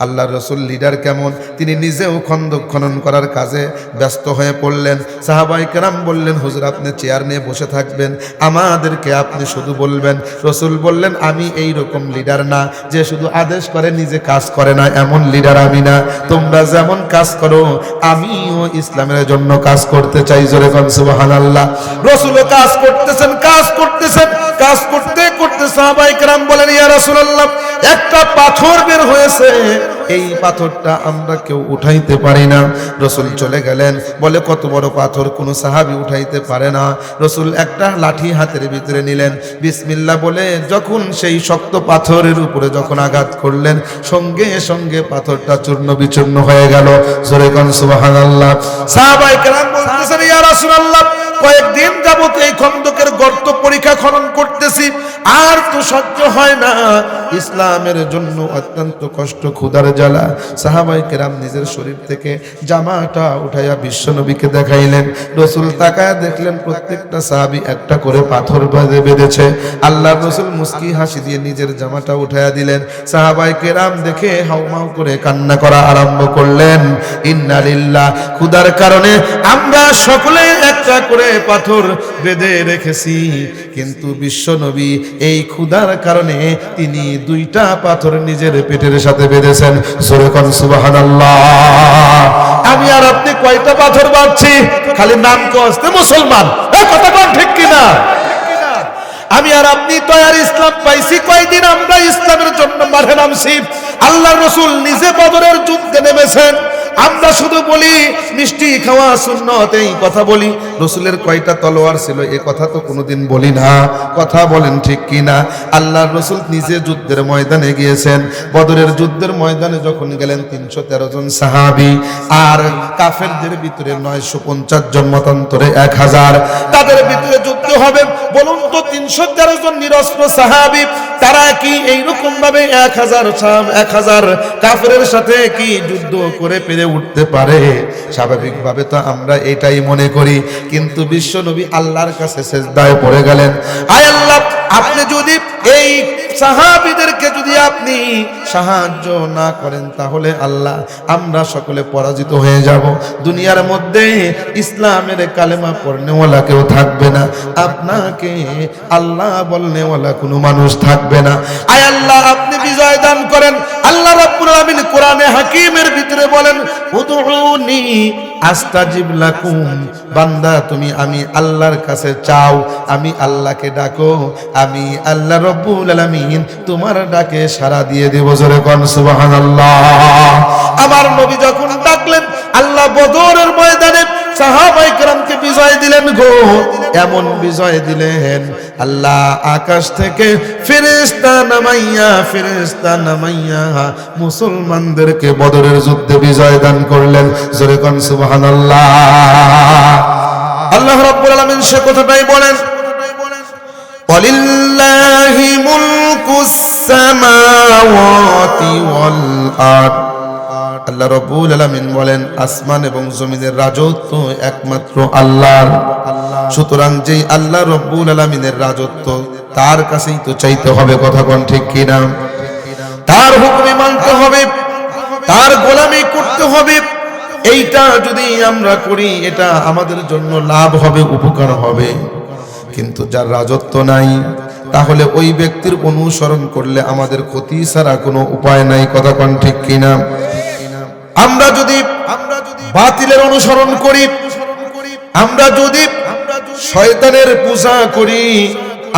আল্লাহর রাসূল লিডার কেমন, তিনি নিজেও খন্দক খনন করার কাজে ব্যস্ত হয়ে পড়লেন। সাহাবায়ে কেরাম বললেন, হুজুর আপনি চেয়ার নিয়ে বসে থাকবেন, আমাদেরকে আপনি শুধু বলবেন। রাসূল বললেন, আমি এই রকম লিডার না যে শুধু আদেশ করে নিজে কাজ করে না, এমন লিডার আমি না। তোমরা যেমন কাজ করো আমিও ইসলামের জন্য কাজ করতে চাই। জোরে কোন সুবহানাল্লাহ। রাসূলও কাজ করতেছেন, কাজ করতে করতে সাহাবায়ে কেরাম বলেন, ইয়া রাসূলুল্লাহ একটা পাথর বের হয়েছে, এই পাথরটা আমরা কেউ উঠাইতে পারি না। রাসূল চলে গেলেন, বলে কত বড় পাথর, কোনো সাহাবী উঠাইতে পারে না। রাসূল একটা লাঠি হাতের ভিতরে নিলেন, বিসমিল্লাহ বলে যখন সেই শক্ত পাথরের উপরে যখন আঘাত করলেন, সঙ্গে সঙ্গে পাথরটা চূর্ণ বিচূর্ণ হয়ে গেল। জোরে কোন সুবহানাল্লাহ। সাহাবায়ে কেরাম বলতেছেন, ইয়া রাসূলুল্লাহ কয়েকদিন যাবত এই খন্দকের গর্ত পরীক্ষা খনন করতেছি, আর তো সহ্য হয় না, ইসলামের জন্য অত্যন্ত কষ্ট, ক্ষুধার জ্বালা। সাহাবায়ে কেরাম নিজের শরীর থেকে জামাটা উঠাইয়া বিশ্বনবীকে দেখাইলেন। রাসূল তাকায় দেখলেন প্রত্যেকটা সাহাবী একটা করে পাথর বেঁধেছে। আল্লাহর রাসূল মুস্কি হাসি দিয়ে নিজের জামাটা উঠাইয়া দিলেন। সাহাবায়ে কেরাম দেখে হাউমাউ করে কান্না করা আরম্ভ করলেন। ইন্না লিল্লাহ, ক্ষুধার কারণে আমরা সকলে একটা করে পাথর বেঁধে রেখেছি, কিন্তু বিশ্বনবী এই ক্ষুধার কারণে তিনি দুইটা পাথর নিজের পেটের সাথে বেঁধেছেন। জোরে কোন সুবহানাল্লাহ। আমি আর আপনি কয়টা পাথর বাঁধছি, খালি নাম কস্তে মুসলমান, কথা কোন ঠিক কিনা? আমি আর আপনি তো আর ইসলাম পাইছি কয়দিন, আমরা ইসলামের জন্য মাঠে নামছি। আল্লাহর রাসূল নিজে বদরের যুদ্ধে নেমেছেন, আমরা শুধু বলি মিষ্টি খাওয়া সুন্নত, এই কথা বলি। রাসূলের কয়টা তলোয়ার ছিল এ কথা তো কোনোদিন বলি না, কথা বলেন ঠিক কিনা? আল্লাহর রাসূল নিজে যুদ্ধের ময়দানে গিয়েছেন। বদরের যুদ্ধের ময়দানে যখন গেলেন 313 জন সাহাবী, আর কাফেরদের ভিতরে 950 জন, মতান্তরে 1000, তাদের ভিতরে যুদ্ধ হবে। বলুন তো 313 জন নিরস্ত্র সাহাবী, তারা কি এইরকম ভাবে 1000 কাফেরের সাথে কি যুদ্ধ করে পেরে উঠতে পারে? স্বাভাবিকভাবে তো আমরা এটাই মনে করি, কিন্তু বিশ্বনবী আল্লাহর কাছে সিজদায় পড়ে গেলেন। আয় আল্লাহ, আপনি যদি এই সাহাবীদেরকে যদি আপনি সাহায্য না করেন, তাহলে আল্লাহ আমরা সকলে পরাজিত হয়ে যাব। দুনিয়ার মধ্যে ইসলামের কালেমা পড়নেওয়ালা কেউ থাকবে না, আপনাকে আল্লাহ বলনেওয়ালা কোনো মানুষ থাকবে না। আয় আল্লাহ, আপনি বিজয় দান করেন। আল্লাহ রাব্বুল আলামিন কোরআনে হাকিমের ভিতরে বলেন, উদউনি আস্তাজিব লাকুম, বান্দা তুমি আমি আল্লাহর কাছে চাও, আমি আল্লাহকে ডাকো, আমি আল্লাহ রাব্বুল আলামিন তোমার ডাকে সাড়া দিয়ে দেব। জোরে কোন সুবহানাল্লাহ। আমার নবী যখন ডাকলেন, আল্লাহ বদরের ময়দানে সাহাবায়ে কেরামকে বিজয় দিলেন গো, এমন বিজয় দিলেন আল্লাহ আকাশ থেকে ফেরেশতা নামাইয়া মুসলমানদেরকে বদরের যুদ্ধে বিজয় দান করলেন। জোরে কোন সুবহানাল্লাহ। আল্লাহ রাব্বুল আলামিন সে কথাটাই বলেন, ওয়ালিল্লাহি মুলকুস সামাওয়াতি ওয়াল আরদ। আল্লাহ রাব্বুল আলামিন বলেন, আসমান এবং জমিনের রাজত্ব একমাত্র আল্লাহর। সুতরাং যেই আল্লাহ রাব্বুল আলামিনের রাজত্ব, তার কাছেই তো চাইতে হবে, কথা কোন ঠিক কিনা? তার হুকুমে মানতে হবে, তার গোলামি করতে হবে। এইটা যদি আমরা করি, এটা আমাদের জন্য লাভ হবে, উপকার হবে। কিন্তু যার রাজত্ব নাই, তাহলে ওই ব্যক্তির অনুসরণ করলে আমাদের ক্ষতি ছাড়া কোনো উপায় নাই, কথা কোন ঠিক কিনা? আমরা যদি বাতিলের অনুসরণ করি, আমরা যদি শয়তানের পূজা করি,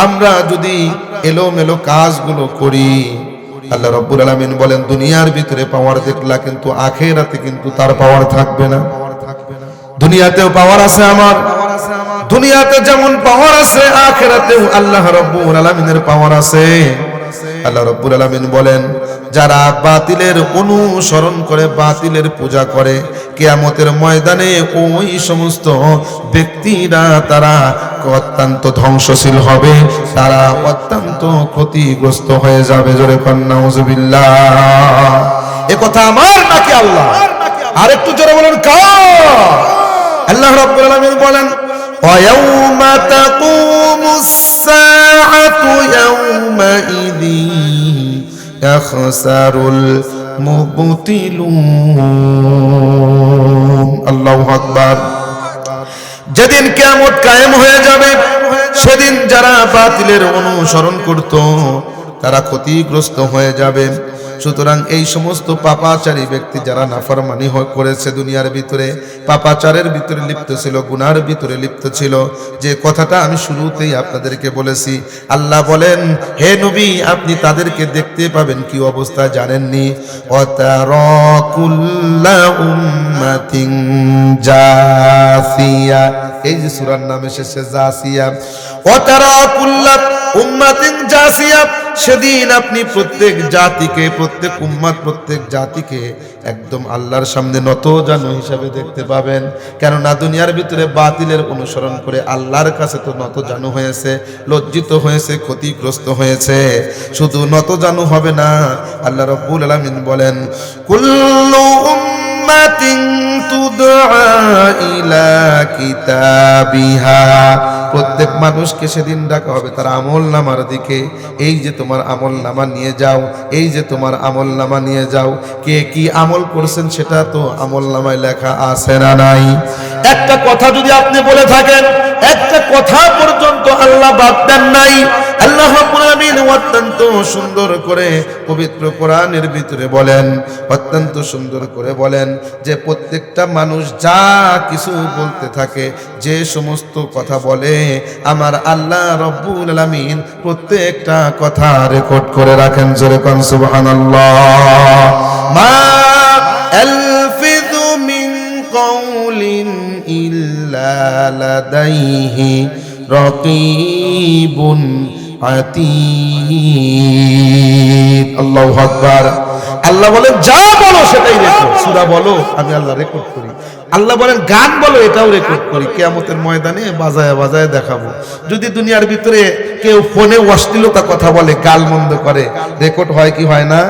আমরা যদি এলোমেলো কাজগুলো করি, আল্লাহ রাব্বুল আলামিন বলেন দুনিয়ার ভিতরে পাওয়ার দেখলা, কিন্তু আখিরাতে কিন্তু তার পাওয়ার থাকবে না। দুনিয়াতেও পাওয়ার আছে আমার, দুনিয়াতে যেমন পাওয়ার আছে, আখিরাতেও আল্লাহ রাব্বুল আলামিনের পাওয়ার আছে। আল্লাহ রাব্বুল আলামিন বলেন, যারা বাতিলের অনুসরণ করে, বাতিলের পূজা করে, কিয়ামতের ময়দানে ওই সমস্ত ব্যক্তিরা তারা অত্যন্ত ধ্বংসশীল হবে, তারা অত্যন্ত ক্ষতিগ্রস্ত হয়ে যাবে। জোরে কোন নাউজুবিল্লাহ। এ কথা আমার নাকি আল্লাহ? আর একটু জোরে বলেন কার? আল্লাহ রাব্বুল আলামিন বলেন, وَيَوْمَ تَقُومُ السَّاعَةُ يَوْمَئِذٍ يَخْسَرُ মুবতিলুন। আল্লাহু আকবার। যেদিন কিয়ামত কায়েম হয়ে যাবে সেদিন যারা বাতিলের অনুসরণ করত তারা ক্ষতিগ্রস্ত হয়ে যাবে। সুতরাং এই সমস্ত পাপাচারী ব্যক্তি যারা নাফরমানি করেছে দুনিয়ার ভিতরে, পাপাচারের ভিতরে লিপ্ত ছিল, গুনার ভিতরে লিপ্ত ছিল, যে কথাটা আমি শুরুতেই আপনাদেরকে বলেছি, আল্লাহ বলেন হে নবী আপনি তাদেরকে দেখতে পাবেন কি অবস্থা জানেননি? ওয়াতারা কুল্লা উম্মাতিন জাসিয়া, এই যে সূরার নাম এসেছে জাসিয়া, ওয়াতারা কুল্লা উম্মাতিন জাসিয়া, সেদিন আপনি প্রত্যেক জাতিকে, প্রত্যেক উম্মত, প্রত্যেক জাতিকে একদম আল্লাহর সামনে নত জানু হিসাবে দেখতে পাবেন। কেননা দুনিয়ার ভিতরে বাতিলের অনুসরণ করে আল্লাহর কাছে তো নত জানু হয়েছে, লজ্জিত হয়েছে, ক্ষতিগ্রস্ত হয়েছে। শুধু নত জানু হবে না, আল্লাহ রাব্বুল আলামিন বলেন কুল্লু উম্মাতিন তুদআ ইলা কিতাবিহা, প্রত্যেক মানুষকে সেদিন ডাকা হবে তার আমল নামার দিকে। এই যে তোমার আমল নামা নিয়ে যাও, এই যে তোমার আমল নামা নিয়ে যাও, কে কি আমল করছেন সেটা তো আমল নামায় লেখা আছে না নাই? একটা কথা যদি আপনি বলে থাকেন, একটা কথা পর্যন্ত আল্লাহ বাদ দেন নাই। আল্লাহ রাব্বুল আলামিন অত্যন্ত সুন্দর করে পবিত্র কোরআনের ভিতরে বলেন, অত্যন্ত সুন্দর করে বলেন যে প্রত্যেকটা মানুষ যা কিছু বলতে থাকে, যে সমস্ত কথা বলে, আমার আল্লাহ রাব্বুল আলামিন প্রত্যেকটা কথা রেকর্ড করে রাখেন। জোরে কোন সুবহানাল্লাহ। মা আলফিযু মিন কাউলিন ইল্লা লাদাইহি রাকীবুন আতীদ। আল্লাহু আকবার। আল্লাহ বলেন যা বলো সেটাই রেকর্ড, সূরা বলো আমি আল্লাহ রেকর্ড করি। আল্লাহ বলেন গান বলো এটাও রেকর্ড করি, কিয়ামতের ময়দানে বাজায় বাজায় দেখাবো। যদি দুনিয়ার ভিতরে কেউ ফোনে অশ্লীলতা কথা বলে, গালমন্দ করে, রেকর্ড হয় কি হয় না?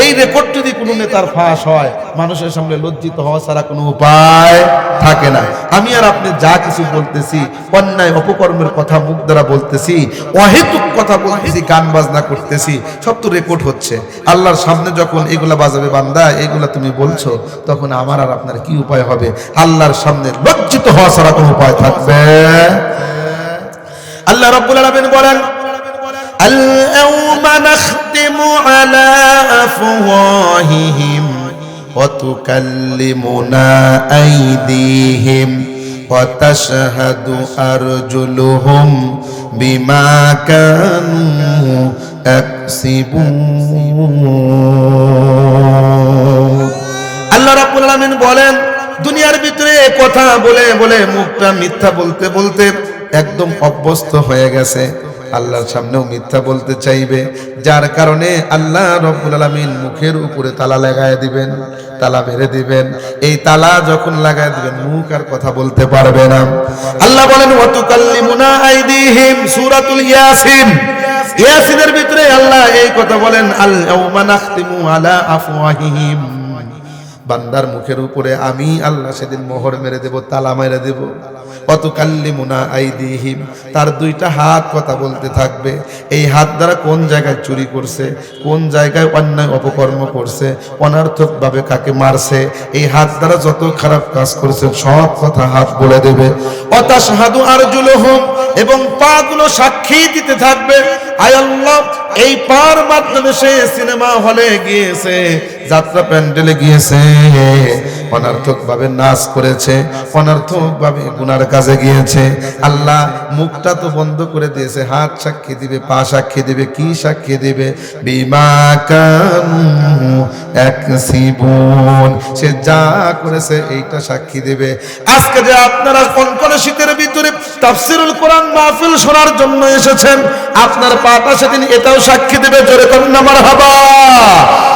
এই রেকর্ড যদি কোনো নেতার ফাঁস হয়, মানুষের সামনে লজ্জিত হওয়া ছাড়া কোনো উপায় থাকে না। আমি আর আপনি যা কিছু বলতেছি, অন্যায় অপকর্মের কথা মুখ দ্বারা বলতেছি, অহেতুক কথা বলতেছি, গান বাজনা করতেছি, সব তো রেকর্ড হচ্ছে। আল্লাহর সামনে যখন এগুলা বাজাবে, বান্দা এগুলা তুমি বলছো, তখন আমার আর আপনার কি উপায় হবে? আল্লাহর সামনে লজ্জিত হওয়া ছাড়া কোনো উপায় থাকবে? আল্লাহ রাব্বুল আলামিন বলেন আল-ইয়াওমা নাখতিমু আলা আফওয়াহিহিম ওয়া তুকাল্লিমুনা আইদিহিম ওয়া তাশহাদু আরজুলুহুম বিমা কানু ইয়াকসিবুন। আল্লাহ রাব্বুল আলামিন বলেন দুনিয়ার ভিতরে কথা বলে বলে মুখটা মিথ্যা বলতে বলতে একদম অভ্যস্ত হয়ে গেছে, আল্লাহর সামনেও মিথ্যা বলতে চাইবে, যার কারণে আল্লাহ রাব্বুল আলামিন মুখের উপরে তালা লাগায় দিবেন, তালা মেরে দিবেন। এই তালা যখন লাগায় দিবেন মুখ আর কথা বলতে পারবে না। আল্লাহ বলেন ওয়া তুকাল্লিমুনা আইদিহিম, সূরাতুল ইয়াসিন, ইয়াসিনের ভিতরে আল্লাহ এই কথা বলেন আল ইয়াওমা নাখতিমু আলা আফওয়াহিহিম, বান্দার মুখের উপরে আমি আল্লাহ সেদিন মোহর মেরে দেব, তালা মেরে দেব। ওয়া তুকাল্লিমুনা আইদিহিম, তার দুইটা হাত কথা বলতে থাকবে। এই হাত দ্বারা কোন জায়গায় চুরি করছে, কোন জায়গায় অন্যায় অপকর্ম করছে, অনার্থকভাবে কাকে মারছে, এই হাত দ্বারা যত খারাপ কাজ করছে সব কথা হাত বলে দেবে। ওয়া তাশহাদু আরজুলুহুম, এবং পা গুলো সাক্ষী দিতে থাকবে। আয় আল্লাহ, এই পার মাধ্যমে সে সিনেমা হলে গিয়েছে, যাত্রা প্যান্ডেলে গিয়েছে, অনার্থক ভাবে নাচ করেছে, অনার্থক ভাবে গুনার কাজে গিয়েছে। আল্লাহ মুখটা তো বন্ধ করে দিয়েছে, হাত সাক্ষী দিবে, পা সাক্ষী দিবে, কি সাক্ষী দিবে? বিমা কানু ইয়াকসিবুন, সে যা করেছে এইটা সাক্ষী দিবে। আজকে যে আপনারা কনকনে শীতের ভিতরে তাফসীরুল কোরআন মাহফিল শোনার জন্য এসেছেন, আপনার পাটা সেদিন এটাও সাক্ষী দেবে। জোরে করুন না মারহাবা।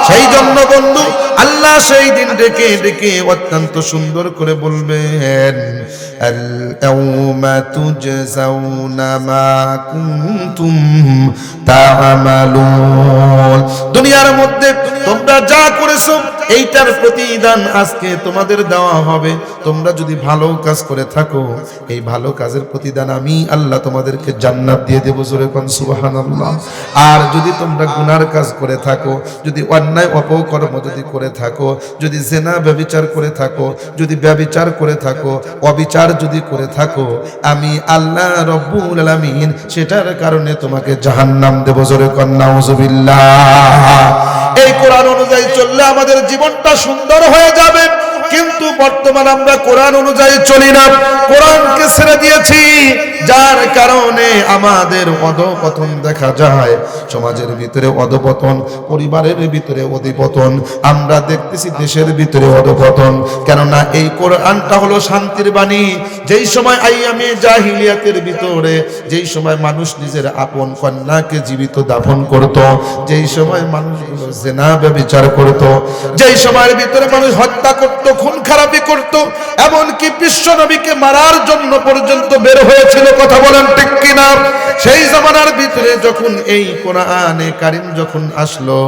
সেই জন্য বন্ধু আল্লাহ সেই দিন ডেকে ডেকে অত্যন্ত সুন্দর করে বলবেন আল ইয়াওমা তুজজাউনা মা কুনতুম তা'মালুন, দুনিয়ার মধ্যে তোমরা যা করেছো এইটার প্রতিদান আজকে তোমাদের দেওয়া হবে। তোমরা যদি ভালো কাজ করে থাকো, এই ভালো কাজের প্রতিদান আমি আল্লাহ তোমাদেরকে জান্নাত দিয়ে দেব। জোরে কোন সুবহানাল্লাহ। আর যদি তোমরা গুনার কাজ করে থাকো, যদি অন্যায় অপকর্ম যদি করে থাকো, যদি জেনা ব্যভিচার করে থাকো, যদি ব্যভিচার করে থাকো, অবিচার যদি করে থাকো, আমি আল্লাহ রব্বুল আলামিন সেটার কারণে তোমাকে জাহান্নাম দেব। জোরে কোন নাউযুবিল্লাহ। এই কোরআন অনুযায়ী চললে আমাদের জীবনটা সুন্দর হয়ে যাবে, কিন্তু বর্তমান আমরা কোরআন অনুযায়ী চলি না, কোরআনকে ছেড়ে দিয়েছি, যার কারণে আমাদের অধঃপতন দেখা যায়। সমাজের ভিতরে অধঃপতন, পরিবারের ভিতরে অধঃপতন, আমরা দেখতেছি দেশের ভিতরে অধঃপতন। কেননা এই কোরআনটা হলো শান্তির বাণী। যেই সময় আইয়ামে জাহিলিয়াতের ভিতরে, যেই সময় মানুষ নিজের আপন কন্যাকে জীবিত দাফন করত, যেই সময় মানুষগুলো জিনা ব্যভিচার করত, যেই সময়ের ভিতরে মানুষ হত্যা করত, খুন খারাপি করত, এমনকি বিশ্ব নবীকে মারার জন্য পর্যন্ত বের হয়েছিল। কথা বলেন ঠিক কিনা? সেই জামানার ভিতরে যখন এই কোরআনে কারীম যখন আসলো,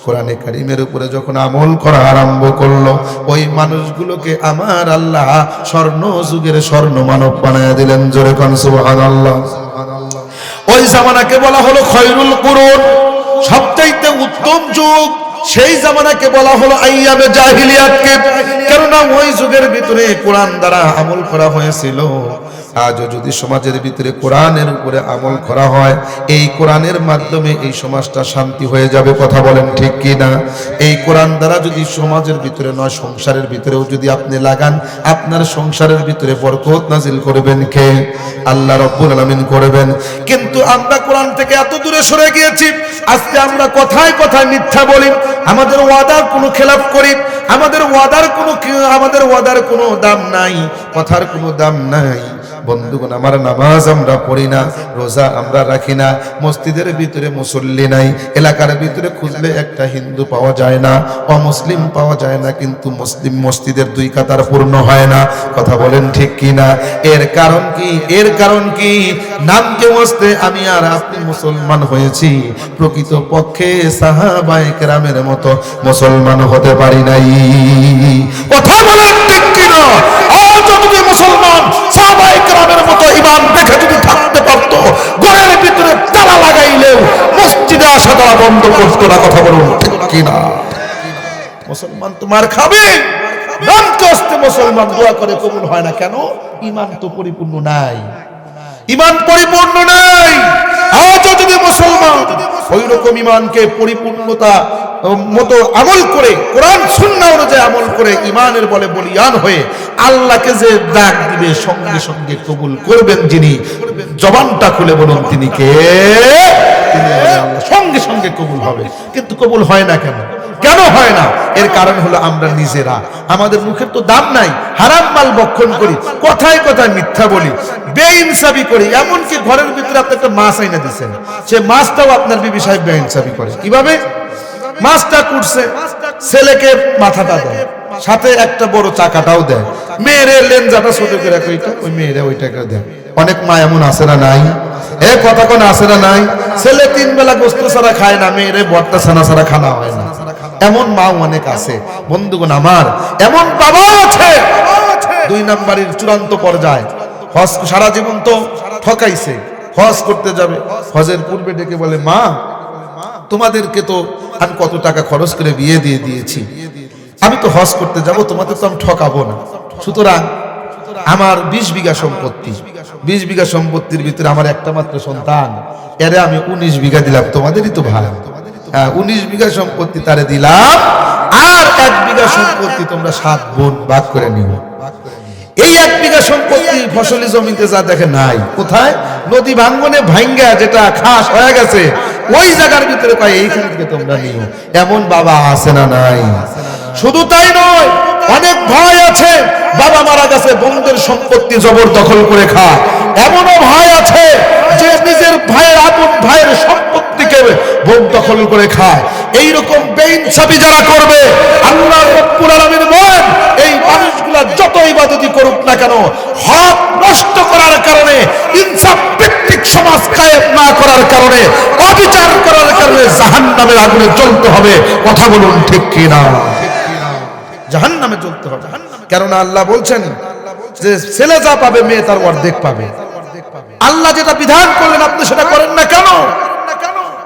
কোরআনে কারীমের উপরে যখন আমল করা আরম্ভ করলো, ওই মানুষগুলোকে আমার আল্লাহ স্বর্ণ যুগের স্বর্ণ মানব বানায় দিলেন। জোরে কোন সুবহানাল্লাহ। ওই জামানাকে বলা হলো খয়রুল কুরুন, সবচাইতে উত্তম যুগ। সেই জামানাকে বলা হলো আইয়ামে জাহিলিয়াতকে, কেননা ওই যুগের ভিতরে কোরআন দ্বারা আমল করা হয়েছিল। আজও যদি সমাজের ভিতরে কোরআনের উপরে আমল করা হয়, এই কোরআনের মাধ্যমে এই সমাজটা শান্তি হয়ে যাবে। কথা বলেন ঠিক কি না? এই কোরআন দ্বারা যদি সমাজের ভিতরে নয়, সংসারের ভিতরেও যদি আপনি লাগান, আপনার সংসারের ভিতরে বরকত নাজিল করবেন কে? আল্লাহ রাব্বুল আলামিন করবেন। কিন্তু আমরা কোরআন থেকে এত দূরে সরে গিয়েছি, আজকে আমরা কথায় কথায় মিথ্যা বলি, আমাদের ওয়াদার কোনো খেলাফ করি, আমাদের ওয়াদার কোনো দাম নাই, কথার কোনো দাম নাই। বন্ধুগণ, আমার নামাজ আমরা পড়ি না, রোজা আমরা রাখি না, মসজিদের ভিতরে মুসল্লি নাই, এলাকার ভিতরে খুঁজলে একটা হিন্দু পাওয়া যায় না, অমুসলিম পাওয়া যায় না, কিন্তু মুসলিম মসজিদের 2 কাতার পূর্ণ হয় না। কথা বলেন ঠিক কি না? এর কারণ কি? এর কারণ কি? নামকে মস্তে আমি আর আপনি মুসলমান হয়েছি, প্রকৃত পক্ষে সাহাবায়ে কেরামের মতো মুসলমান হতে পারি নাই। কথা বলেন ঠিক কি না? আজ যদি মুসলমান সাহাবায়ে কেরামের মতো ঈমান দেখে যদি থাকতে পারতো, ঘরের ভিতরে তালা লাগাইলেও মসজিদে আসা তারা বন্ধ করতো না। কথা বলুন ঠিক কি না? মুসলমান তোমার খাবে, নামকে আসতে মুসলমান দোয়া করে কবুল হয় না কেন? ঈমান তো পরিপূর্ণ নাই, ঈমান পরিপূর্ণ নাই। আজ যদি মুসলমান ওই রকম ঈমানকে পরিপূর্ণতা মতো আমল করে, কোরআন সুন্নাহ অনুযায়ী আমল করে, ঈমানের বলে বলিয়ান হয়ে আল্লাহকে যে ডাক দিবে, সঙ্গে সঙ্গে কবুল করবেন যিনি, জবানটা খুলে বলুন তিনি কে? তিনি আল্লাহ। সঙ্গে সঙ্গে কবুল হবে। কিন্তু কবুল হয় না কেন? কেন হয় না? এর কারণ হলো আমরা নিজেরা, আমাদের মুখের তো দাম নাই, হারাম মাল ভক্ষণ করি, কথায় কথায় মিথ্যা বলি, বেইনসাফি করি। এমনকি ঘরের ভিতরে আপনি একটা মাছ আইনা দিচ্ছেন, সে মাছটাও আপনার বিবি সাহেব বেইনসাফি করে। কিভাবে? মাছটা কুটছে, ছেলেকে মাথাটা দেয়, সাথে একটা বড় চাকাটাও দেয়, মেয়েরে লেঞ্জাটা ছোট করে রাখে, ওই মেয়েরে ওইটাকে দেয়। অনেক মা এমন আছে না নাই? কথা কোন আছে না নাই? ছেলে 3 বেলা গোস্ত ছাড়া খায় না, মেয়েরে ভর্তা ছানা ছাড়া খানা হয় না। এমন মা অনেক আছে। বন্ধুগণ আমার, এমন বাবাও আছে। 2 নম্বরের চূড়ান্ত পর্যায়ে হজ, সারা জীবন তো ঠকাইছে, হজ করতে যাবে, হজের পূর্বে ডেকে বলে, মা তোমাদেরকে তো আমি কত টাকা খরচ করে বিয়ে দিয়ে দিয়েছি, আমি তো হজ করতে যাব, তোমাদের তো আমি ঠকাবো না, সুতরাং আমার 20 বিঘা সম্পত্তি, 20 বিঘা সম্পত্তির ভিতরে আমার একটা মাত্র সন্তান, এরে আমি 19 বিঘা দিলাম, তোমাদেরই তো ভাই, 19 বিঘা সম্পত্তি তারে দিলাম, আর 1 বিঘা সম্পত্তি তোমরা 7 বোন ভাগ করে নিও। এই 1 বিঘা সম্পত্তি ফসলি জমিতে যা দেখে নাই, কোথায়? নদী ভাঙ্গনে ভাঙ্গা যেটা খাস হয়ে গেছে, ওই জায়গার ভিতরে কয় এইখান থেকে তোমরা নিও। এমন বাবা আছে না নাই? শুধু তাই নয়, অনেক ভাই আছে, বাবা মারা গেছে, বোনদের সম্পত্তি জবরদখল করে খায়। এমনও ভাই আছে যে নিজের ভাইয়ের, আপন ভাইয়ের সম্পত্তিকে বোন দখল করে খায়। এইরকম বেইনসাফি যারা করবে, আল্লাহ রাব্বুল আলামিন বলেন, এই মানুষগুলা যত ইবাদতই করুক না কেন, হক নষ্ট করার কারণে, ইনসাফ ভিত্তিক সমাজ কায়েম না করার কারণে, অবিচার করার কারণে জাহান্নামের আগুনে জ্বলতে হবে। কথা বলুন ঠিক কি না? চলতে হবে। কেননা আল্লাহ বলছেন যে ছেলে যা পাবে মেয়ে তার অর্ধেক পাবে। আল্লাহ যেটা বিধান করলেন আপনি সেটা করেন না কেন?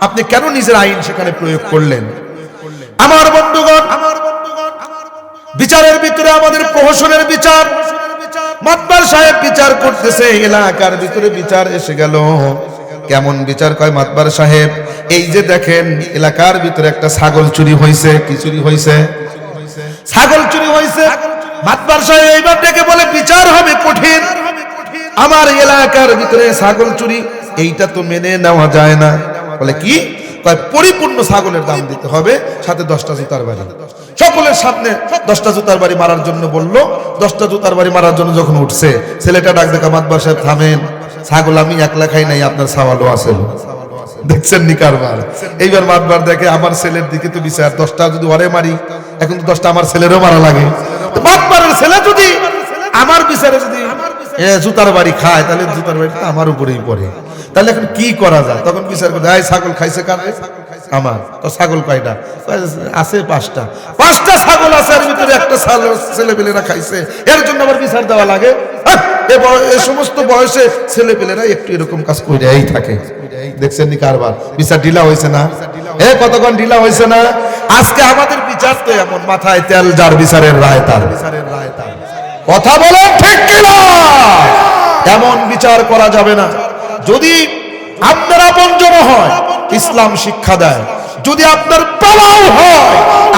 আপনি কেন নিজের আইন সেখানে প্রয়োগ করলেন? আমার বন্ধুগণ, বিচারের ভিতরে আমাদের প্রহসনের বিচার, মাতবার সাহেব বিচার করতেছে, এলাকার ভিতরে বিচার এসে গেল। কেমন বিচার কয় মাতবার সাহেব? এই যে দেখেন এলাকার ভিতরে একটা ছাগল চুরি হয়েছে। কি চুরি হয়েছে? ছাগল চুরি হয়েছে। মাতবার সাহেব এইবার ডেকে বলে বিচার হবে কঠিন। আমার এলাকার ভিতরে ছাগল চুরি, এইটা তো মেনে নেওয়া যায় না। বলে কি? পরিপূর্ণ ছাগলের দাম দিতে হবে, সাথে 10টা জুতার বাড়ি। সকলের সামনে 10টা জুতার বাড়ি মারার জন্য বললো। 10টা জুতার বাড়ি মারার জন্য যখন উঠছে, ছেলেটা ডাক দেখা, মাতবার সাহেব থামেন, ছাগল আমি একলা খাই নাই, আপনার ছাওয়ালও আছে। দেখছেন নি কারবার? এইবার মাতবার দেখে আমার ছেলের দিকে তো বিচার, 10টা যদি ওরে মারি, এখন তো 10টা আমার ছেলেরও মারা লাগে। মাতবারের ছেলে যদি আমার বিচারে যদি জুতার বাড়ি খায়, তাহলে জুতার বাড়িটা আমার উপরেই পড়ে। তাহলে এখন কি করা যায়? তখন বিচার করে, ছাগল খাইছে কার? আমার। তো ছাগল কয়টা আছে? 5টা। 5টা ছাগল আছে, এর ভিতরে একটা ছেলেপেলেরা খাইছে, এর জন্য আবার বিচার দেওয়া লাগে? এ সমস্ত বয়সে ছেলেপেলেরা একটু এরকম কাজ করেই থাকে। দেখছেন নি কারবার? বিচার ঢিলা হয়েছে না? কতক্ষণ ঢিলা হয়েছে না? আজকে আমাদের বিচার তো এমন, মাথায় তেল যার বিচারের রায় তার। কথা বলেন ঠিক কিনা? এমন বিচার করা যাবে না। যদি আপনার আপনজন হয়, ইসলাম শিক্ষা দেয়। যদি আপনার বাবাও হয়,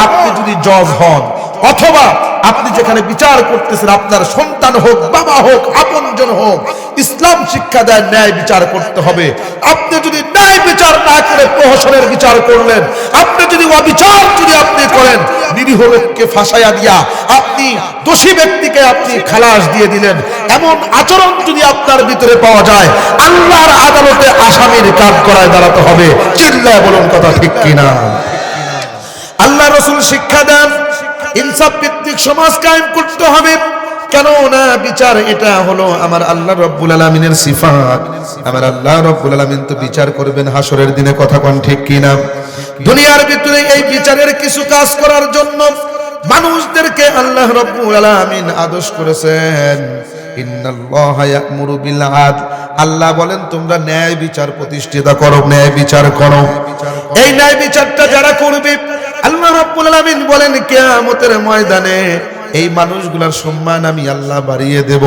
আপনি যদি জজ হন, অথবা আপনি যেখানে বিচার করতেছেন আপনার সন্তান হোক, বাবা হোক, আপনজন হোক, ইসলাম শিক্ষা দেয় ন্যায় বিচার করতে হবে। আপনি যদি ন্যায় বিচার না করে প্রহসনের বিচার করলেন, আপনি যদি অবিচার যদি আপনি করেন, নিরীহ লোককে ফাঁসাইয়া দিয়া আপনি দোষী ব্যক্তিকে আপনি খালাস দিয়ে দিলেন, এমন আচরণ যদি আপনার ভিতরে পাওয়া যায়, আল্লাহর আদালতে আসামির কাজ করায় দাঁড়াতে হবে। চিল্লায় বলুন কথা ঠিক কিনা? আল্লাহ রাসূল শিক্ষা দেন ইনসাফ ভিত্তিক সমাজ কায়েম করতে হবে। কেন না বিচার এটা হলো আমার আল্লাহ রাব্বুল আলামিনের সিফাত। আমার আল্লাহ রাব্বুল আলামিন তো বিচার করবেন হাসরের দিনে। কথা কোন ঠিক কিনা? দুনিয়ার ভিতরে এই বিচারের কিছু কাজ করার জন্য মানুষদেরকে আল্লাহ রাব্বুল আলামিন আদেশ করেছেন, ইন্নাল্লাহা ইয়া'মুরু বিল আদল। আল্লাহ বলেন তোমরা ন্যায় বিচার প্রতিষ্ঠিত করো, ন্যায় বিচার করো। এই ন্যায় বিচারটা যারা করবে, আল্লাহ রাব্বুল আলামিন বলেন কিয়ামতের ময়দানে এই মানুষগুলোর সম্মান আমি আল্লাহ বাড়িয়ে দেব।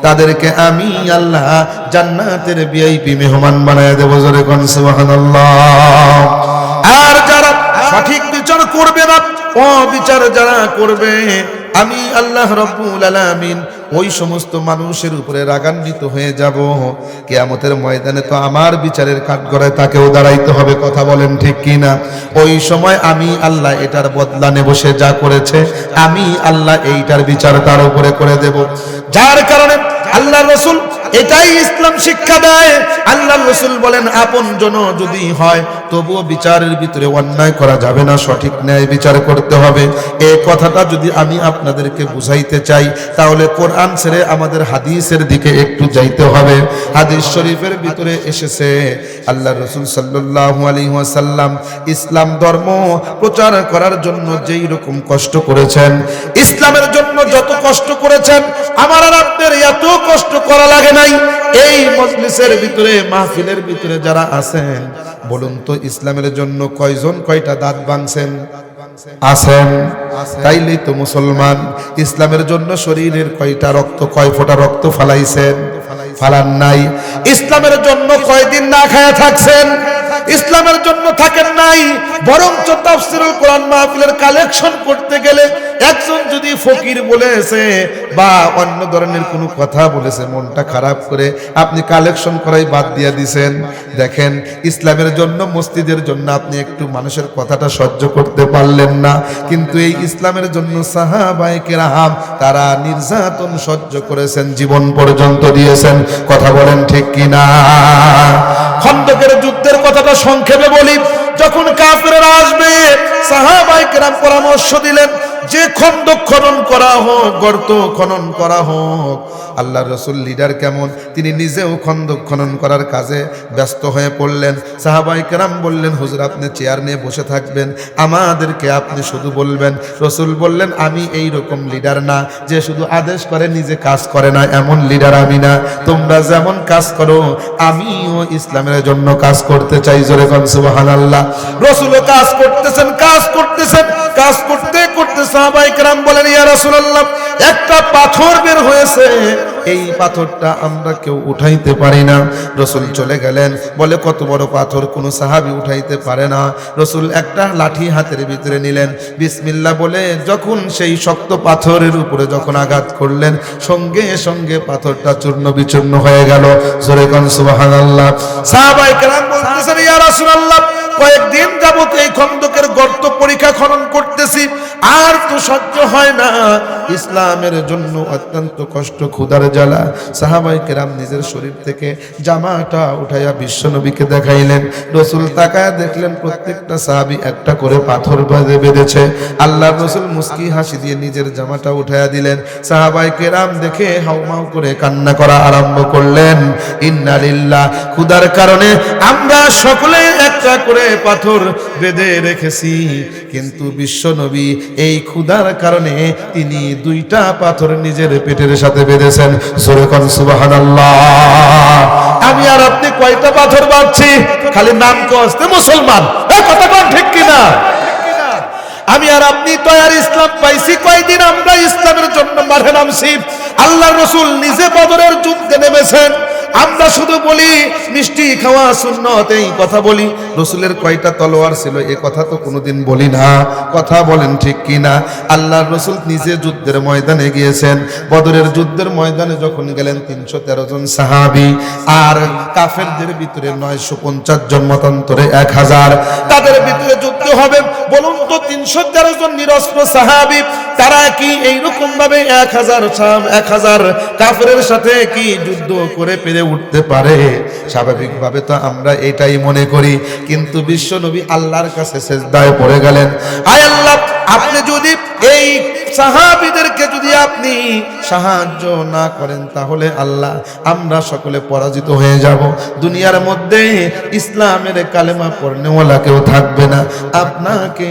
তাদেরকে আমি আল্লাহ জান্নাতের ভিআইপি মেহমান বানায় দেব। জোরে কোন সুবহানাল্লাহ। আর যারা সঠিক বিচার করবে না, অবিচার যারা করবে, আমি আল্লাহ রাব্বুল আলামিন ওই সমস্ত মানুষের উপরে রাগান্বিত হয়ে যাব। কিয়ামতের ময়দানে তো আমার বিচারের কাঠগড়ায় তাকেও দাঁড়াইতে হবে। কথা বলেন ঠিক কিনা? ওই সময় আমি আল্লাহ এটার বদলা নেব। সে যা করেছে আমি আল্লাহ এইটার বিচার তার উপরে করে দেব। যার কারণে আল্লাহ রাসূল এটাই ইসলাম শিক্ষা দেয়। আল্লাহ রাসূল বলেন আপনজন যদি হয় তবুও বিচারের ভিতরে অন্যায় করা যাবে না, সঠিক ন্যায় বিচার করতে হবে। এই কথাটা যদি আমি আপনাদেরকে বুঝাইতে চাই, তাহলে কোরআন ছেড়ে আমাদের হাদিসের দিকে একটু যাইতে হবে। হাদিস শরীফের ভিতরে এসেছে আল্লাহ রাসূল সাল্লাল্লাহু আলাইহি ওয়াসাল্লাম ইসলাম ধর্ম প্রচার করার জন্য যেই রকম কষ্ট করেছেন, ইসলামের জন্য যত কষ্ট করেছেন, আমার আর আপনার এত কষ্ট করা লাগে নাই। এই মজলিসের ভিতরে, মাহফিলের ভিতরে যারা আছেন, বলুন তো ইসলামের জন্য কয়জন কয়টা দাঁত ভাঙছেন? আছেন? তাইলেই তো মুসলমান। ইসলামের জন্য শরীরের কয়টা রক্ত, কয় ফোঁটা রক্ত ফালাইছেন? ফালান নাই। ইসলামের জন্য কয়দিন না খায়া থাকছেন? ইসলামের জন্য থাকেন নাই। বরঞ্চ তাফসীরুল কোরআন মাহফিলের কালেকশন করতে গেলে একজন যদি ফকির বলেছে বা অন্য ধরনের কোনো কথা বলেছে, মনটা খারাপ করে আপনি কালেকশন করাই বাদ দিয়ে দিছেন। দেখেন ইসলামের জন্য, মসজিদের জন্য আপনি একটু মানুষের কথাটা সহ্য করতে পারলেন না, কিন্তু এই ইসলামের জন্য সাহাবায়ে কেরাম তারা নির্যাতন সহ্য করেছেন, জীবন পর্যন্ত দিয়েছেন। কথা বলেন ঠিক কিনা? খন্দকের যুদ্ধের কথাটা সংক্ষেপে বলি। যখন কাফেররা আসবে, সাহাবায়ে কেরাম পরামর্শ দিলেন, যে খন্দক খনন করা হোক, গর্ত খনন করা হোক, আল্লাহর রাসূল লিডার কেমন, তিনি নিজেও খন্দক খনন করার কাজে ব্যস্ত হয়ে পড়লেন। সাহাবায়ে কেরাম বললেন, হুজুর আপনি চেয়ার নিয়ে বসে থাকবেন, আমাদেরকে আপনি শুধু বলবেন। রাসূল বললেন, আমি এই রকম লিডার না যে শুধু আদেশ করে নিজে কাজ করে না, এমন লিডার আমি না। তোমরা যেমন কাজ করো আমিও ইসলামের জন্য কাজ করতে চাই। জোরে কোন সুবহানাল্লাহ। রাসূল কাজ করতেছেন, কাজ করতে করতে সাহাবায়ে কেরাম বলেন, ইয়া রাসূলুল্লাহ, একটা পাথর বের হয়েছে, এই পাথরটা আমরা কেউ উঠাইতে পারি না। রাসূল চলে গেলেন, বলে কত বড় পাথর, কোনো সাহাবী উঠাইতে পারে না। রাসূল একটা লাঠি হাতের ভিতরে নিলেন, বিসমিল্লাহ বলে যখন সেই শক্ত পাথরের উপরে যখন আঘাত করলেন, সঙ্গে সঙ্গে পাথরটা চূর্ণ বিচূর্ণ হয়ে গেল। জোরে কোন সুবহানাল্লাহ। সাহাবায়ে কেরাম বলতেছেন, ইয়া রাসূলুল্লাহ, কয়েকদিন যাবত এই খন্দকের গর্ত পরীক্ষা খনন করতেছি, আর তো সহ্য হয় না, ইসলামের জন্য অত্যন্ত কষ্ট, ক্ষুধার জ্বালা। সাহাবায়ে কেরাম নিজের শরীর থেকে জামাটা উঠাইয়া বিশ্বনবীকে দেখাইলেন। রাসূল তাকায়া দেখলেন প্রত্যেকটা সাহাবী একটা করে পাথর বেঁধেছে। আল্লাহর রাসূল মুস্কি হাসি দিয়ে নিজের জামাটা উঠাইয়া দিলেন। সাহাবায়ে কেরাম দেখে হাউমাউ করে কান্না করা আরম্ভ করলেন। ইন্না লিল্লাহ, ক্ষুধার কারণে আমরা সকলে একটা করে পাথর বেঁধে রেখেছি, কিন্তু বিশ্বনবী এই ক্ষুধার কারণে তিনি দুইটা পাথর নিজের পেটের সাথে বেঁধেছেন। জোরে কোন সুবহানাল্লাহ। আমি আর আপনি কয়টা পাথর বাঁধছি, খালি নাম কস্তে মুসলমান, কথা কোন ঠিক কিনা? আমি আর আপনি তো আর ইসলাম পাইছি কয়দিন, আমরা ইসলামের জন্য মাঠে নামছি। আল্লাহর রাসূল নিজে বদরের যুদ্ধে নেমেছেন, আমরা শুধু বলি মিষ্টি খাওয়া সুন্নত, এই কথা বলি। রাসূলের কয়টা তলোয়ার ছিল এ কথা তো কোনোদিন বলি না, কথা বলেন ঠিক কিনা? আল্লাহর রাসূল নিজে যুদ্ধের ময়দানে গিয়েছেন। বদরের যুদ্ধের ময়দানে যখন গেলেন 313 জন সাহাবী, আর কাফেরদের ভিতরে 950 জন, মতান্তরে 1000, তাদের ভিতরে যুদ্ধ হবে। বলুন তো 313 জন নিরস্ত্র সাহাবী, তারা কি এইরকম ভাবে 1000 কাফেরের সাথে কি যুদ্ধ করে পেরে উঠতে পারে? স্বাভাবিকভাবে তো আমরা এটাই মনে করি, কিন্তু বিশ্বনবী আল্লাহর কাছে সিজদায় পড়ে গেলেন। আয় আল্লাহ, আপনি যদি এই সাহাবীদেরকে যদি আপনি সাহায্য না করেন, তাহলে আল্লাহ আমরা সকলে পরাজিত হয়ে যাব। দুনিয়ার মধ্যে ইসলামের কালেমা পড়নেওয়ালা কেউ থাকবে না, আপনাকে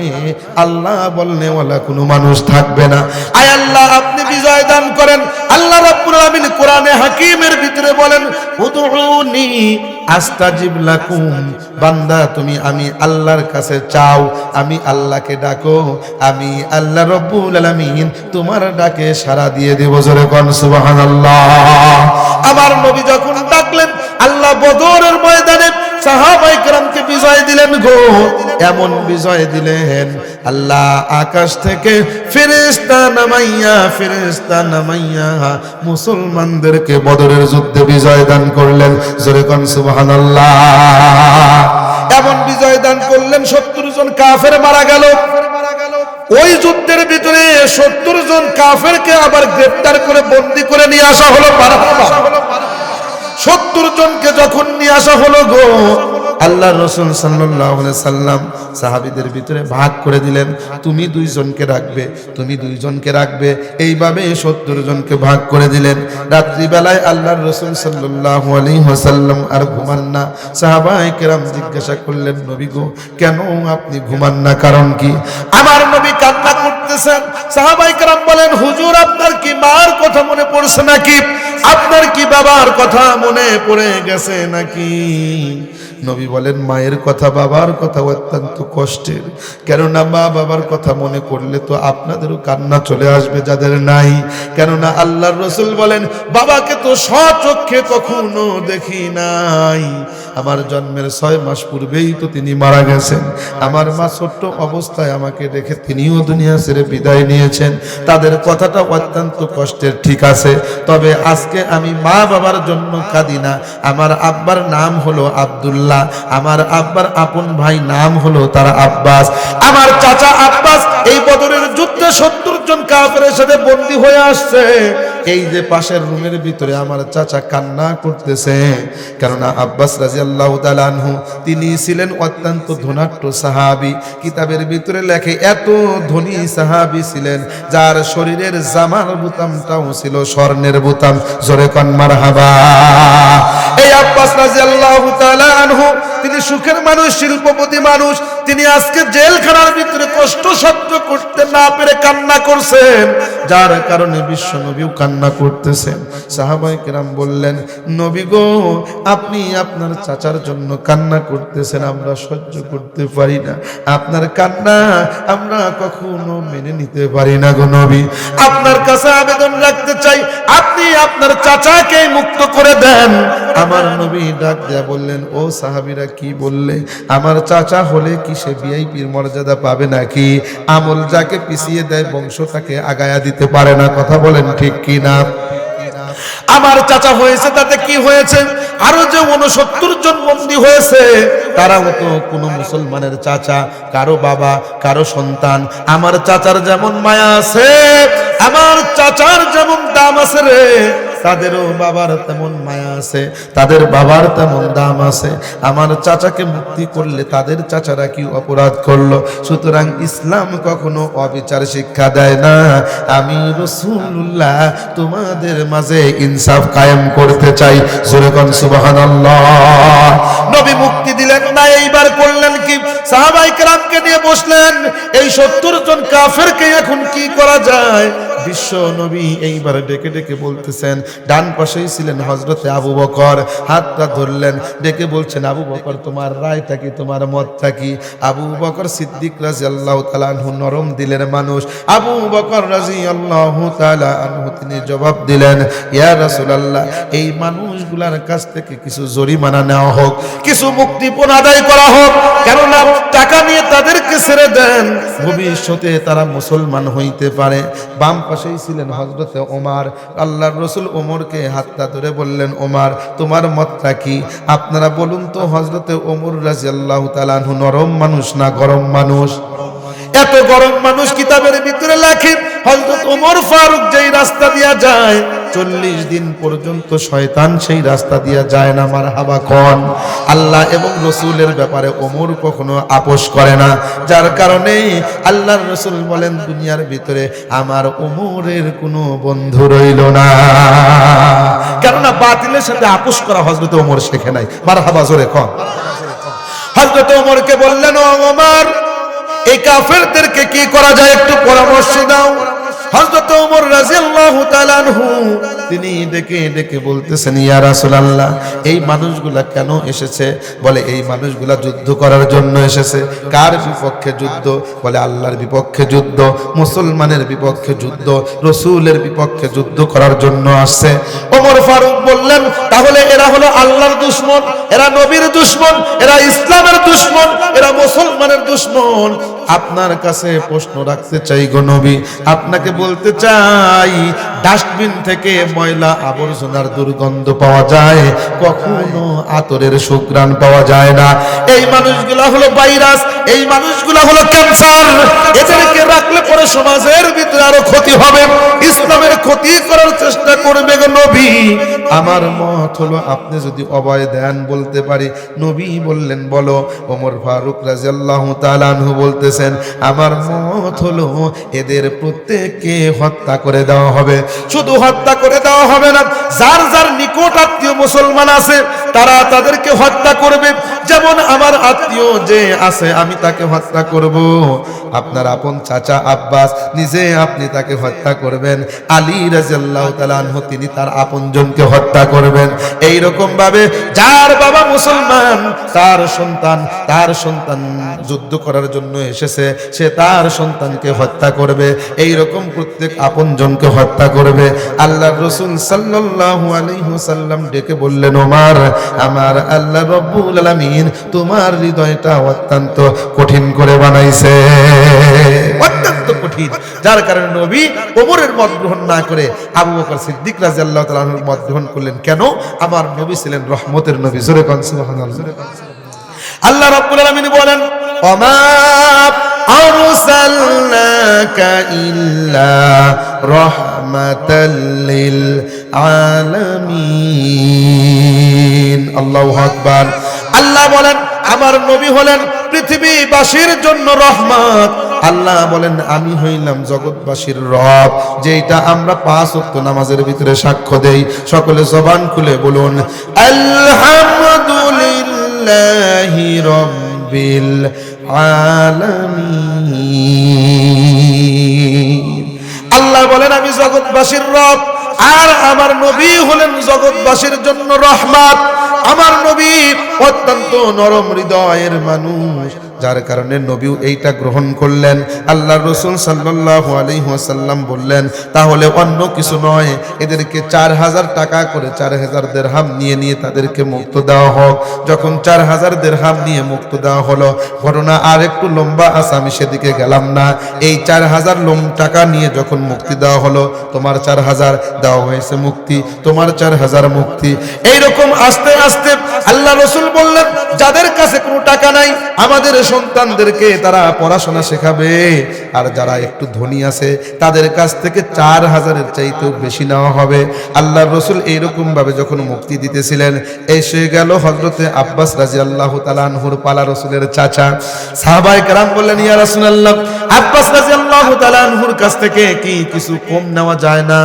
আল্লাহ বলনেওয়ালা কোনো মানুষ থাকবে না। আয় আল্লাহ, আপনি বিজয় দান করেন। আল্লাহ রাব্বুল আলামিন কোরআনে হাকিমের ভিতরে বলেন, উদউনি আস্তাজিব লাকুম, বান্দা তুমি আমি আল্লাহর কাছে চাও, আমি আল্লাহকে ডাকো, আমি আল্লাহ রাব্বুল আলামিন তোমার ডাকে সাড়া দিয়ে দেব। জোরে কোন সুবহানাল্লাহ। আমার নবী যখন ডাকলেন, আল্লাহ বদরের ময়দানে সাহাবায়ে কেরামকে বিজয় দিলেন গো, এমন বিজয় দিলেন, আল্লাহ আকাশ থেকে ফেরেশতা নামাইয়া মুসলমানদেরকে বদরের যুদ্ধে বিজয় দান করলেন। জোরে কোন সুবহানাল্লাহ। এমন বিজয় দান করলেন, 70 জন কাফের মারা গেল। ওই যুদ্ধের ভিতরে 70 জন কাফেরকে আবার গ্রেফতার করে বন্দী করে নিয়ে আসা হলো। 70 জনকে যখন নিয়ে আসা হলো গো, আল্লাহর রাসূল সাল্লাল্লাহু আলাইহি সাল্লাম সাহাবীদের ভিতরে ভাগ করে দিলেন, তুমি 2 জনকে রাখবে, তুমি 2 জনকে রাখবে, এইভাবে 70 জনকে ভাগ করে দিলেন। রাত্রি বেলায় আল্লাহর রাসূল সাল্লাল্লাহু আলাইহি ওয়াসাল্লাম আর ঘুমান না। সাহাবায়ে কেরাম জিজ্ঞাসা করলেন, নবী গো, কেন আপনি ঘুমান না, কারণ কি? আমার নবী কান্না করতেছেন। সাহাবায়ে কেরাম বলেন, হুজুর আপনার কি মার কথা মনে পড়ছে নাকি? আপনার কি বাবার কথা মনে পড়ে গেছে নাকি? নবী বলেন, মায়ের কথা বাবার কথা অত্যন্ত কষ্টের, কেননা মা বাবার কথা মনে করলে তো আপনাদেরও কান্না চলে আসবে যাদের নাই। কেননা আল্লাহর রাসূল বলেন, বাবাকে তো স্বচক্ষে কখনো দেখি নাই, আমার জন্মের 6 মাস পূর্বেই তো তিনি মারা গেছেন। আমার মা ছোট্ট অবস্থায় আমাকে রেখে তিনিও দুনিয়া ছেড়ে বিদায় নিয়েছেন। তাদের কথাটা অত্যন্ত কষ্টের, ঠিক আছে, তবে আজকে আমি মা বাবার জন্য কাঁদি না। আমার আব্বার নাম হলো আব্দুল্লাহ, আমার আব্বার আপন ভাই নাম হলো তার আব্বাস। আমার চাচা আব্বাস এই বদরের যুদ্ধে 70 জন কাফেরের সাথে বন্দী হয়ে আসছে। এই যে পাশের রুমের ভিতরে আমার চাচা কান্না করতেছে, কেননা আব্বাস রাদিয়াল্লাহু তাআলা আনহু তিনি ছিলেন অত্যন্ত ধনাঢ্য সাহাবী। কিতাবের ভিতরে লেখে এত ধনী সাহাবী ছিলেন যার শরীরের জামার বুতামটাও ছিল স্বর্ণের বুতাম। জোরে কোন মারহাবা। এই আব্বাস রাদিয়াল্লাহু তাআলা আনহু তিনি সুখের মানুষ, শিল্পপতি মানুষ। তিনি আজকে জেলখানার ভিতরে কষ্ট সহ্য করতে না পেরে কান্না করছেন, যার কারণে বিশ্ব নবীও কান্না করতেছেন। সাহাবায়ে কেরাম বললেন, নবী গো, আপনি আপনার চাচার জন্য কান্না করতেছেন, আমরা সহ্য করতে পারি না। আপনার কান্না আমরা কখনো মেনে নিতে পারি না গো নবী। আপনার কাছে আবেদন রাখতে চাই, আপনি আপনার চাচাকে মুক্ত করে দেন। আমার নবী ডাক দেয়া বললেন, ও সাহাবীরা কি বললে? আমার চাচা হলে কি সে ভিআইপির মর্যাদা পাবে নাকি? আমল যাকে পিছিয়ে দেয় বংশ তাকে আগায়া দিতে পারে না। কথা বলেন ঠিক কি না? আমার চাচা হয়েছে তাতে কি হয়েছে? আরো যে 69 জন বন্দী হয়েছে তারাও তো কোনো মুসলমানের চাচা, কারো বাবা, কারো সন্তান। আমার চাচার যেমন মায়া আছে, আমার চাচার যেমন দাম আছে রে, তাদেরও বাবার তেমন মায়া আছে, তাদের বাবার তেমন দাম আছে। আমার চাচাকে মুক্তি করলে তাদের চাচারা কি অপরাধ করলো? সুতরাং ইসলাম কখনো অবিচার শিক্ষা দেয় না। আমি রাসূলুল্লাহ তোমাদের মাঝে ইনসাফ কায়েম করতে চাই। জোরে কোন সুবহানাল্লাহ। নবী মুক্তি দিলেন না, এইবার করলেন কি? সাহাবায়ে কেরামকে নিয়ে বসলেন, এই 70 জন কাফেরকে এখন কি করা যায়? বিশ্ব নবী এইবার ডেকে ডেকে বলতেছেন, ডান পাশেই ছিলেন হযরতে আবু বকর, হাতটা ধরলেন, ডেকে বলছেন, আবু বকর তোমার রায়টা কি, তোমার মতটা কি? আবু বকর সিদ্দিক রাদিয়াল্লাহু তাআলা আনহু নরম দিলের মানুষ। আবু বকর রাদিয়াল্লাহু তাআলা আনহু তিনি জবাব দিলেন, ইয়া রাসূলুল্লাহ, এই মানুষগুলার কাছ থেকে কিছু জরিমানা নেওয়া হোক, কিছু মুক্তিপণ আদায় করা হোক, কেননা টাকা নিয়ে তাদেরকে ছেড়ে দেন, ভবিষ্যতে তারা মুসলমান হইতে পারে। বাম পাশেই ছিলেন হযরতে ওমর। আল্লাহর রাসূল ওমরকে হাতটা ধরে বললেন, ওমর তোমার মতটা কি? আপনারা বলুন তো, হযরতে ওমর রাদিয়াল্লাহু তাআলা আনহু নরম মানুষ না গরম মানুষ? এত গরম মানুষ কিতাবের ভিতরে লেখে, হযরত ওমর ফারুক যেই রাস্তা দিয়া যায় 40 দিন পর্যন্ত শয়তান সেই রাস্তা দিয়া যায় না। মারহাবা কোন? আল্লাহ এবং রাসূলের ব্যাপারে ওমর কখনো আপোষ করে না, যার কারণে আল্লাহর রাসূল বলেন, দুনিয়ার ভিতরে আমার ওমরের কোনো বন্ধু রইল না। কেননা বাতিলের সাথে আপোষ করা হযরত ওমর শেখে নাই। মারহাবা জোরে কোন? হযরত ওমরকে বললেন, ও ওমর, এই কাফেরদেরকে কি করা যায় একটু পরামর্শ দাও। হযরত ওমর রাদিয়াল্লাহু তাআলা আনহু তিনি ডেকে ডেকে বলতেছেন, ইয়া রাসূলুল্লাহ, এই মানুষগুলা কেন এসেছে? বলে এই মানুষগুলা যুদ্ধ করার জন্য এসেছে। কার বিপক্ষে যুদ্ধ? বলে আল্লাহর বিপক্ষে যুদ্ধ, মুসলমানের বিপক্ষে যুদ্ধ, রাসূলের বিপক্ষে যুদ্ধ করার জন্য আসছে। ওমর ফারুক বললেন, তাহলে এরা হলো আল্লাহর দুশমন, এরা নবীর দুশমন, এরা ইসলামের দুশমন, এরা মুসলমানের দুশমন। আপনার কাছে প্রশ্ন রাখতে চাই গো নবী, আপনাকে বলতে চাই, ডাস্টবিন থেকে ময়লা আবর্জনার দুর্গন্ধ পাওয়া যায়, কখনো আতরের সুঘ্রাণ পাওয়া যায় না। এই মানুষগুলা হলো ভাইরাস, এই মানুষগুলা হলো ক্যান্সার। এদেরকে রাখলে পরে সমাজের ভিতরে আরো ক্ষতি হবে, ইসলামের ক্ষতি করার চেষ্টা করবে গো নবী। আমার মত হলো, আপনি যদি অভয় দেন বলতে পারি। নবী বললেন, বলো। ওমর ফারুক রাদিয়াল্লাহু তাআলা আনহু বলতেছেন, আমার মত হলো এদের প্রত্যেককে হত্যা করে দেওয়া হবে। শুধু হত্যা করে দেওয়া হবে না, যার যার নিকট আত্মীয় মুসলমান আছে তারা তাদেরকে হত্যা করবে। যেমন আমার আত্মীয় যে আছে আমি তাকে হত্যা করব। আপনার আপন চাচা আব্বাস নিজে আপনি তাকে হত্যা করবেন। আলী রাদিয়াল্লাহু তাআলা আনহু তিনি তার আপনজনকে হত্যা করবেন। এই রকম ভাবে যার বাবা মুসলমান তার সন্তান যুদ্ধ করার জন্য এসেছে, সে তার সন্তানকে হত্যা করবে। এই রকম প্রত্যেক আপনজনকে হত্যা করবে। আল্লাহর রাসূল সাল্লাল্লাহু আলাইহি ওয়াসাল্লাম ডেকে বললেন, ওমর, আমার আল্লাহ রাব্বুল আলামিন তোমার হৃদয়টা অত্যন্ত কঠিন করে বানাইছে, অত্যন্ত কঠিন। যার কারণে নবী ওমরের মত গ্রহণ না করে আবু বকর সিদ্দিক রাদিয়াল্লাহু তাআলা আনহুর মত গ্রহণ করলেন। কেন? আমার নবী ছিলেন রহমতের নবী। জোরে কোন সুবহানাল্লাহ। আল্লাহ রাব্বুল আলামিন বলেন, ওমা আরসালনাকা ইল্লা রাহমাতাল লিল আলামিন। আল্লাহু আকবার। আল্লাহ বলেন আমার নবী হলেন পৃথিবীবাসীর জন্য রহমত। আল্লাহ বলেন আমি হইলাম জগৎবাসীর রব, যেটা আমরা 5 ওয়াক্ত নামাজের ভিতরে সাক্ষ্য দেই। সকলে জবান খুলে বলুন আলহামদুলিল্লাহি রাব্বিল আলামিন। আল্লাহ বলেন আমি জগৎবাসীর রব, আর আমার নবী হলেন জগৎবাসীর জন্য রহমত। আমার নবী অত্যন্ত নরম হৃদয়ের মানুষ, যার কারণে নবীও এইটা গ্রহণ করলেন। আল্লাহর রাসূল সাল্লাল্লাহু আলাইহি ওয়াসাল্লাম বললেন তাহলে অন্য কিছু নয়, এদেরকে 4000 টাকা করে 4000 দিরহাম নিয়ে তাদেরকে মুক্ত দেওয়া হোক। যখন 4000 দিরহাম নিয়ে মুক্ত দেওয়া হলো, ঘটনা আর একটু লম্বা আছে, আমি সেদিকে গেলাম না। এই 4000 টাকা নিয়ে যখন মুক্তি দেওয়া হলো, তোমার 4000 দেওয়া হয়েছে মুক্তি, তোমার 4000 মুক্তি। এইরকম আস্তে আস্তে আল্লাহ রাসূল বললেন যাদের কাছে কোনো টাকা নাই আমাদের সন্তানদেরকে তারা পড়াশোনা শেখাবে, আর যারা একটু ধনী আছে তাদের কাছ থেকে 4000-এর চাইতেও বেশি নেওয়া হবে। আল্লাহর রাসূল এইরকম ভাবে যখন মুক্তি দিতেছিলেন, এসে গেল হযরতে আব্বাস রাদিয়াল্লাহু তাআলা আনহুর পালা, রাসূলের চাচা। সাহাবায়ে কেরাম বললেন ইয়া রাসূলুল্লাহ, আব্বাস রাদিয়াল্লাহু তাআলা আনহুর কাছ থেকে কি কিছু কম নেওয়া যায় না?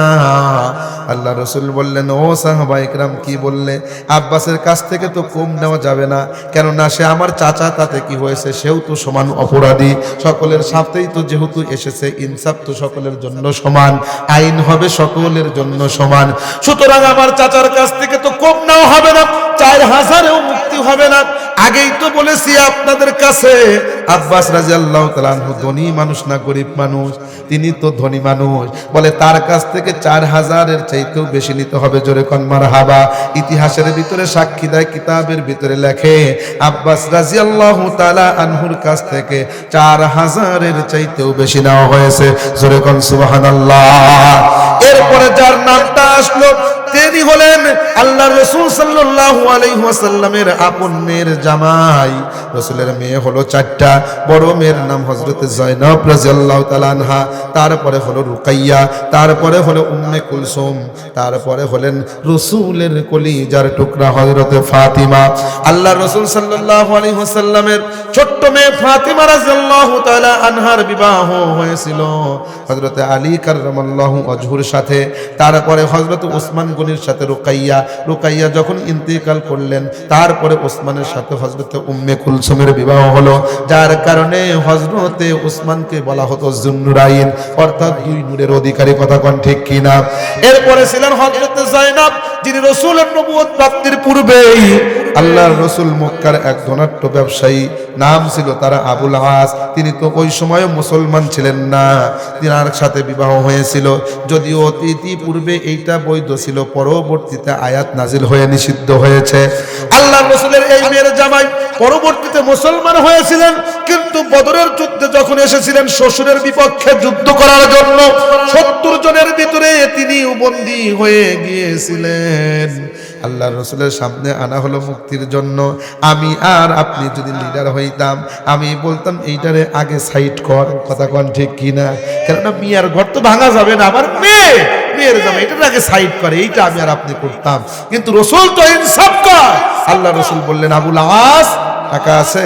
আল্লাহ রাসূল বললেন ও সাহাবায়ে কেরাম কি বললে? আব্বাসের কাছ থেকে তো কম নেওয়া যাবে না, কেননা সে আমার চাচা, তাতে কি হয়েছে, সেও তো সমান অপরাধী। সকলের সাথেই তো যেহেতু এসেছে, ইনসাফ তো সকলের জন্য সমান, আইন হবে সকলের জন্য সমান। সুতরাং আমার চাচার কাছ থেকে তো কম নেওয়া হবে না, 4000-এও মুক্তি হবে না। আগেই তো বলেছি আপনাদের কাছে আব্বাস রাদিয়াল্লাহু তাআলা আনহু ধনী মানুষ না গরিব মানুষ? তিনি তো ধনী মানুষ। বলে তার কাছ থেকে 4000-এর চাইতেও বেশি নিতে হবে। জোরে কোন মারহাবা। ইতিহাসের ভিতরে সাক্ষী দেয়, কিতাবের ভিতরে লেখে আব্বাস রাদিয়াল্লাহু তাআলা আনহুর কাছ থেকে 4000-এর চাইতেও বেশি নেওয়া হয়েছে। জোরে কোন সুবহানাল্লাহ। এরপরে যার নামটা আসলো তিনি হলেন আল্লাহর রাসূল সাল্লাল্লাহু আলাইহি ওয়াসাল্লামের আপন মেয়ের জামাই। রাসূলের মেয়ে হলো 4টা। বড় মেয়ের নাম হযরত যায়নব রাদিয়াল্লাহু তাআলা আনহা, তারপরে হলো রুকাইয়া, তারপরে হলো উম্মে কুলসুম, তারপরে হলেন রাসূলের কলিজার টুকরা হযরত ফাতিমা। আল্লাহর রাসূল সাল্লাল্লাহু আলাইহি ওয়াসাল্লামের ছোট্ট মেয়ে ফাতিমা রাদিয়াল্লাহু তাআলা আনহার বিবাহ হয়েছিল হযরত আলী কাররামাল্লাহু ওয়াজহুর সাথে। তারপরে হযরত ওসমান গনির সাথে রুকাইয়া যখন ইন্তেকাল করলেন, তারপরে ওসমানের সাথে হযরত উম্মে কুলসুমের বিবাহ হলো, যার কারণে হযরতে ওসমানকে বলা হতো যুন্নুরাইন, অর্থাৎ 2 নূরের অধিকারী। কথা কোন ঠিক কিনা? এরপরে ছিলেন হযরত যায়নব, যিনি রাসূলের নবুয়ত প্রাপ্তির পূর্বেই আল্লাহর রাসূল মক্কার এক ধনাঢ্য ব্যবসায়ী, নাম ছিল তার আবুল আস। তিনি তো ওই সময় মুসলমান ছিলেন না, তিনার সাথে বিবাহ হয়েছিল। যদিও অতীতি পূর্বে এইটা বৈধ ছিল, পরবর্তীতে আয়াত নাজিল হয়ে নিষিদ্ধ হয়েছে। আল্লাহর রাসূলের এই মেয়ের জামাই পরবর্তীতে মুসলমান হয়েছিলেন, কিন্তু বদরের যুদ্ধে যখন এসেছিলেন শ্বশুরের বিপক্ষে যুদ্ধ করার জন্য, 70 জনের ভিতরে তিনিও বন্দী হয়ে গিয়েছিলেন। আল্লাহর রাসূলের সামনে আনা হলো মুক্তির জন্য। আমি আর আপনি যদি লিডার হইতাম, আমি বলতাম এইটারে আগে সাইড কর। কথা কোন ঠিক কিনা? কেননা মিয়ার ঘর তো ভাঙা যাবে না, আমার মেয়ের জামাই, এটার আগে সাইড করে, এইটা আমি আর আপনি করতাম। কিন্তু রাসূল তো ইনসাফ কর। আল্লাহর রাসূল বললেন আবুল আস টাকা আছে?